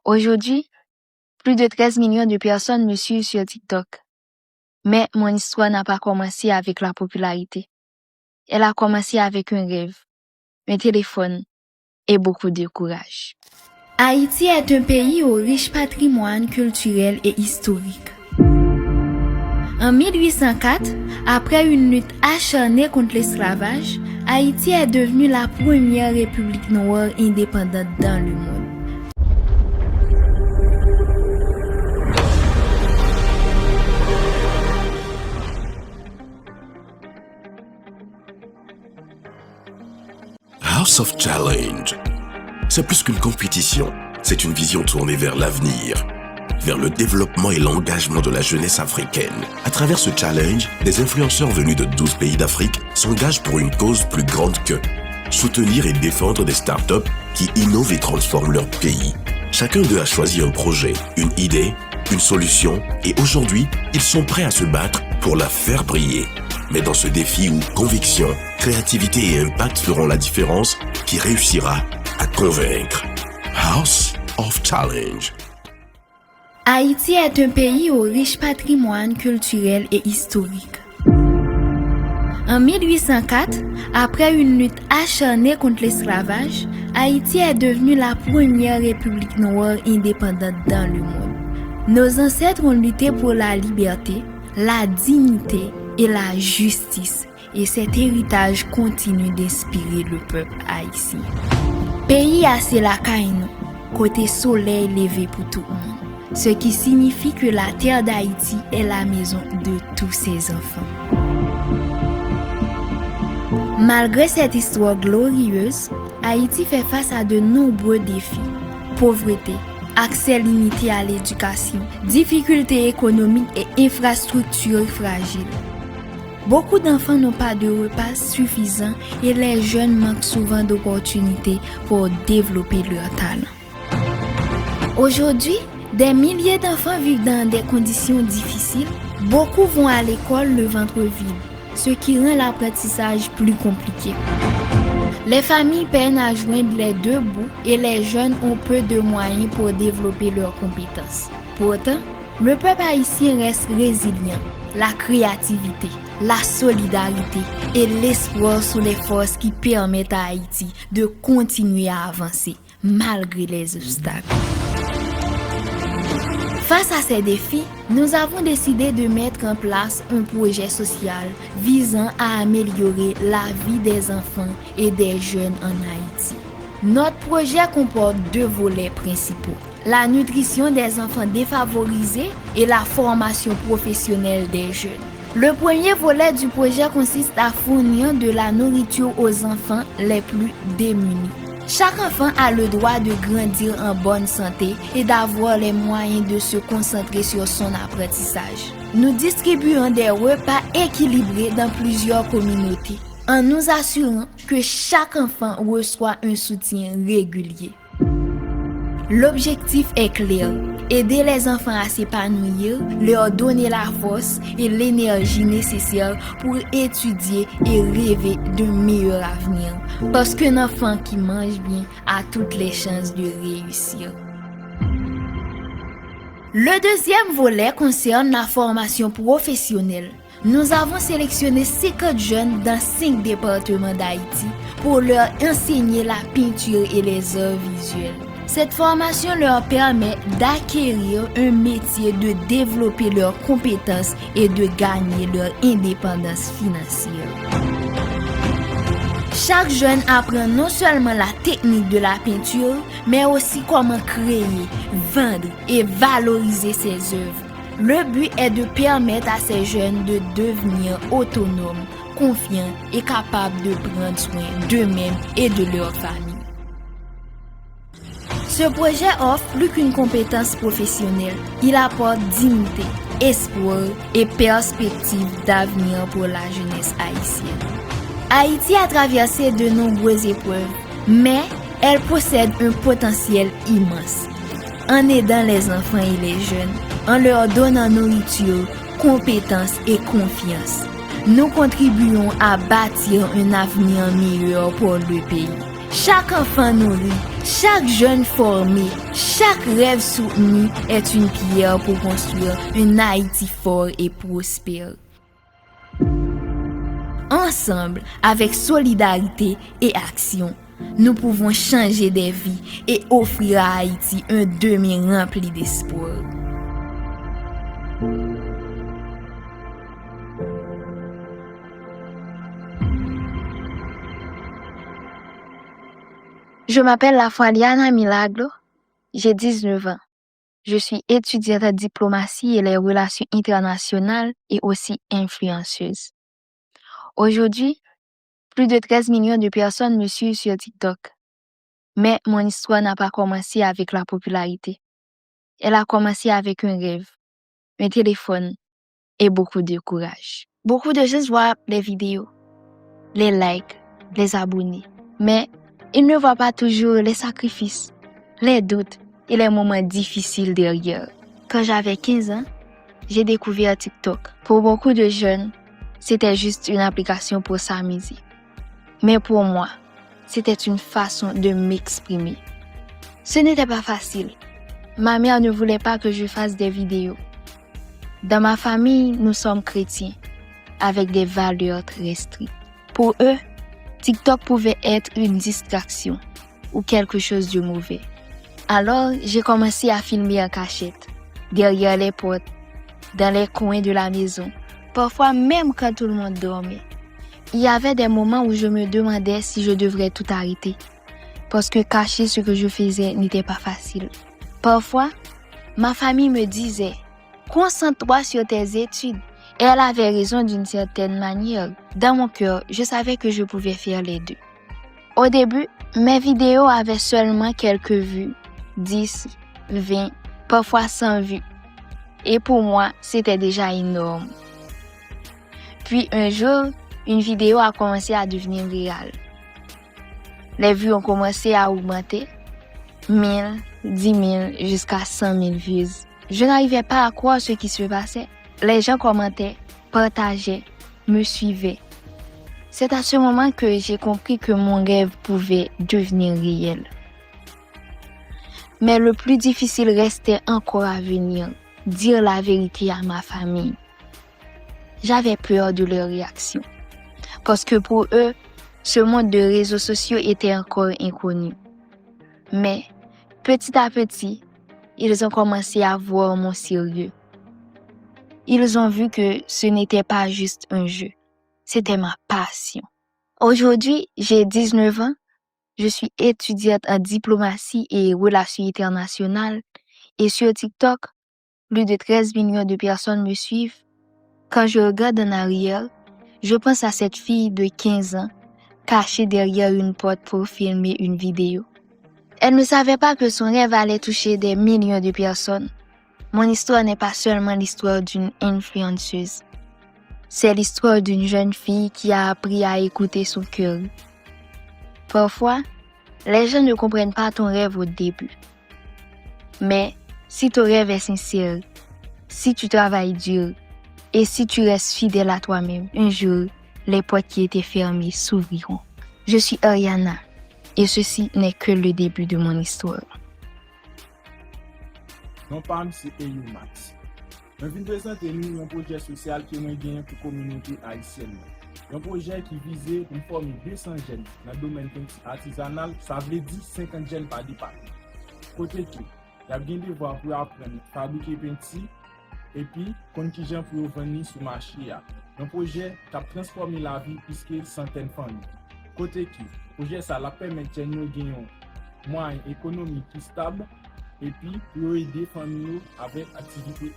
Aujourd'hui, plus de 13 millions de personnes me suivent sur TikTok. Mais mon histoire n'a pas commencé avec la popularité. Elle a commencé avec un rêve, un téléphone et beaucoup de courage. Haïti est un pays au riche patrimoine culturel et historique. En 1804, après une lutte acharnée contre l'esclavage, Haïti est devenue la première république noire indépendante dans le monde. House of Challenge. C'est plus qu'une compétition, c'est une vision tournée vers l'avenir, vers le développement et l'engagement de la jeunesse africaine. À travers ce challenge, des influenceurs venus de 12 pays d'Afrique s'engagent pour une cause plus grande que soutenir et défendre des startups qui innovent et transforment leur pays. Chacun d'eux a choisi un projet, une idée, une solution et aujourd'hui, ils sont prêts à se battre pour la faire briller. Mais dans ce défi où conviction, créativité et impact feront la différence, qui réussira à convaincre. House of Challenge. Haïti est un pays au riche patrimoine culturel et historique. En 1804, après une lutte acharnée contre l'esclavage, Haïti est devenue la première république noire indépendante dans le monde. Nos ancêtres ont lutté pour la liberté, la dignité et la justice, et cet héritage continue d'inspirer le peuple haïtien. Pays assez la caïno, côté soleil levé pour tout le monde, ce qui signifie que la terre d'Haïti est la maison de tous ses enfants. Malgré cette histoire glorieuse, Haïti fait face à de nombreux défis. Pauvreté, accès limité à l'éducation, difficultés économiques et infrastructures fragiles. Beaucoup d'enfants n'ont pas de repas suffisants et les jeunes manquent souvent d'opportunités pour développer leur talent. Aujourd'hui, des milliers d'enfants vivent dans des conditions difficiles. Beaucoup vont à l'école le ventre vide, ce qui rend l'apprentissage plus compliqué. Les familles peinent à joindre les deux bouts et les jeunes ont peu de moyens pour développer leurs compétences. Pourtant, le peuple haïtien reste résilient. La créativité, la solidarité et l'espoir sont les forces qui permettent à Haïti de continuer à avancer malgré les obstacles. Face à ces défis, nous avons décidé de mettre en place un projet social visant à améliorer la vie des enfants et des jeunes en Haïti. Notre projet comporte deux volets principaux: la nutrition des enfants défavorisés et la formation professionnelle des jeunes. Le premier volet du projet consiste à fournir de la nourriture aux enfants les plus démunis. Chaque enfant a le droit de grandir en bonne santé et d'avoir les moyens de se concentrer sur son apprentissage. Nous distribuons des repas équilibrés dans plusieurs communautés, en nous assurant que chaque enfant reçoit un soutien régulier. L'objectif est clair: aider les enfants à s'épanouir, leur donner la force et l'énergie nécessaires pour étudier et rêver d'un meilleur avenir. Parce qu'un enfant qui mange bien a toutes les chances de réussir. Le deuxième volet concerne la formation professionnelle. Nous avons sélectionné 50 jeunes dans 5 départements d'Haïti pour leur enseigner la peinture et les arts visuels. Cette formation leur permet d'acquérir un métier, de développer leurs compétences et de gagner leur indépendance financière. Chaque jeune apprend non seulement la technique de la peinture, mais aussi comment créer, vendre et valoriser ses œuvres. Le but est de permettre à ces jeunes de devenir autonomes, confiants et capables de prendre soin d'eux-mêmes et de leur famille. Ce projet offre plus qu'une compétence professionnelle. Il apporte dignité, espoir et perspective d'avenir pour la jeunesse haïtienne. Haïti a traversé de nombreuses épreuves, mais elle possède un potentiel immense. En aidant les enfants et les jeunes, en leur donnant nourriture, compétences et confiance, nous contribuons à bâtir un avenir meilleur pour le pays. Chaque enfant nourri, chaque jeune formé, chaque rêve soutenu est une pierre pour construire un Haïti fort et prospère. Ensemble, avec solidarité et action, nous pouvons changer des vies et offrir à Haïti un demain rempli d'espoir. Je m'appelle Lafoualiana Milagro, j'ai 19 ans. Je suis étudiante en diplomatie et les relations internationales et aussi influenceuse. Aujourd'hui, plus de 13 millions de personnes me suivent sur TikTok. Mais mon histoire n'a pas commencé avec la popularité. Elle a commencé avec un rêve, un téléphone et beaucoup de courage. Beaucoup de gens voient les vidéos, les likes, les abonnés, mais ils ne voient pas toujours les sacrifices, les doutes et les moments difficiles derrière. Quand j'avais 15 ans, j'ai découvert TikTok. Pour beaucoup de jeunes, c'était juste une application pour s'amuser. Mais pour moi, c'était une façon de m'exprimer. Ce n'était pas facile. Ma mère ne voulait pas que je fasse des vidéos. Dans ma famille, nous sommes chrétiens, avec des valeurs très strictes. Pour eux, TikTok pouvait être une distraction ou quelque chose de mauvais. Alors, j'ai commencé à filmer en cachette, derrière les portes, dans les coins de la maison, parfois même quand tout le monde dormait. Il y avait des moments où je me demandais si je devrais tout arrêter, parce que cacher ce que je faisais n'était pas facile. Parfois, ma famille me disait « Concentre-toi sur tes études ». Et elle avait raison d'une certaine manière. Dans mon cœur, je savais que je pouvais faire les deux. Au début, mes vidéos avaient seulement quelques vues, 10, 20, parfois 100 vues. Et pour moi, c'était déjà énorme. Puis un jour, une vidéo a commencé à devenir virale. Les vues ont commencé à augmenter, 1000, 10 000, jusqu'à 100 000 vues. Je n'arrivais pas à croire ce qui se passait. Les gens commentaient, partageaient, me suivaient. C'est à ce moment que j'ai compris que mon rêve pouvait devenir réel. Mais le plus difficile restait encore à venir, dire la vérité à ma famille. J'avais peur de leur réaction, parce que pour eux, ce monde de réseaux sociaux était encore inconnu. Mais petit à petit, ils ont commencé à voir mon sérieux. Ils ont vu que ce n'était pas juste un jeu, c'était ma passion. Aujourd'hui, j'ai 19 ans, je suis étudiante en diplomatie et relations internationales et sur TikTok, plus de 13 millions de personnes me suivent. Quand je regarde en arrière, je pense à cette fille de 15 ans cachée derrière une porte pour filmer une vidéo. Elle ne savait pas que son rêve allait toucher des millions de personnes. Mon histoire n'est pas seulement l'histoire d'une influenceuse. C'est l'histoire d'une jeune fille qui a appris à écouter son cœur. Parfois, les gens ne comprennent pas ton rêve au début. Mais si ton rêve est sincère, si tu travailles dur et si tu restes fidèle à toi-même, un jour, les portes qui étaient fermées s'ouvriront. Je suis Ariana et ceci n'est que le début de mon histoire. Non pas c'est Max. Je viens présenter nous un projet social qui est gagné pour la communauté haïtienne. Un projet qui visait pour former 200 jeunes dans le domaine artisanal, ça veut dire 50 jeunes par département. Côté qui, il y a bien des voies pour apprendre à fabriquer peinture et puis, quand qui gens pour venir sur le marché. Un projet qui a transformé la vie puisque centaines de familles. Côté qui, le projet ça permet de nous gagner un moyen économique qui stable et puis pour aider les familles avec activité